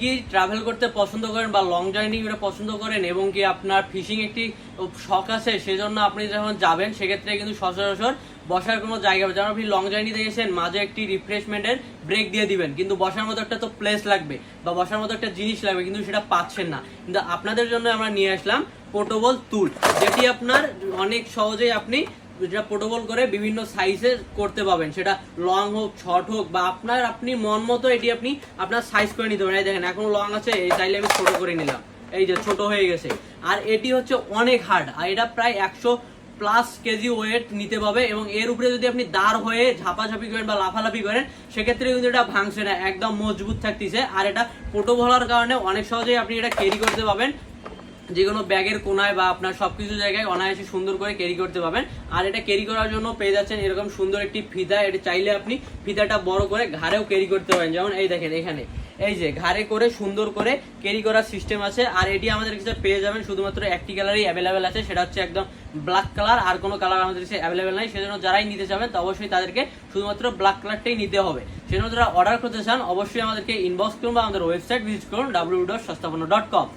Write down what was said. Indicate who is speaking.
Speaker 1: কি ট্রাভেল করতে পছন্দ করেন বা লং জার্নি পছন্দ করেন এবং কি আপনার ফিশিং একটি শখ আছে, সেজন্য আপনি যখন যাবেন সেক্ষেত্রে কিন্তু সচরাচর বসার কোনো জায়গা, যেমন আপনি লং জার্নিতে গেছেন মাঝে একটি রিফ্রেশমেন্টের ব্রেক দিয়ে দিবেন, কিন্তু বসার মতো একটা তো প্লেস লাগবে বা বসার মতো একটা জিনিস লাগবে, কিন্তু সেটা পাচ্ছেন না। কিন্তু আপনাদের জন্য আমরা নিয়ে আসলাম পোর্টেবল টুল, যেটি আপনার অনেক সহজেই আপনি যেটা পোর্টেবল করে বিভিন্ন সাইজে করতে পাবেন, সেটা লং হোক শর্ট হোক বা আপনি মন মতো এটি আপনি আপনার সাইজ করে নিতে পারেন। এই দেখেন এখন লং আছে, এই চাইলে আমি ছোট করে নিলাম, এই যে ছোট হয়ে গেছে। আর এটি হচ্ছে অনেক হার্ড, আর এটা প্রায় 100+ কেজি ওয়েট নিতে পারবে, এবং এর উপরে যদি আপনি দাঁড় হয়ে ঝাপাঝাপি করেন বা লাফালাফি করেন সেক্ষেত্রে কিন্তু এটা ভাঙছে না, একদম মজবুত থাকতেছে। আর এটা পোর্টেবল হওয়ার কারণে অনেক সহজেই আপনি এটা ক্যারি করতে পারবেন, যে কোনো ব্যাগের কোনায় বা আপনার সবকিছু জায়গায় অনায়াসে সুন্দর করে ক্যারি করতে পারবেন। আর এটা ক্যারি করার জন্য পেয়ে যাচ্ছেন এরকম সুন্দর একটি ফিতা, এটা চাইলে আপনি ফিতাটা বড় করে ঘাড়েও ক্যারি করতে পারেন, যেমন এই দেখেন এখানে এই যে ঘাড়ে করে সুন্দর করে ক্যারি করার সিস্টেম আছে। আর এটি আমাদের কাছে পেয়ে যাবেন শুধুমাত্র একটি কালারই অ্যাভেলেবেল আছে, সেটা হচ্ছে একদম ব্ল্যাক কালার, আর কোনো কালার আমাদের কাছে অ্যাভেলেবেল নাই। সেজন্য যারাই নিতে চাবেন অবশ্যই তাদেরকে শুধুমাত্র ব্ল্যাক কালারটাই নিতে হবে। সেজন্য যারা অর্ডার করতে চান অবশ্যই আমাদেরকে ইনবক্স করুন বা আমাদের ওয়েবসাইট ভিজিট করুন www.sastapanna.com।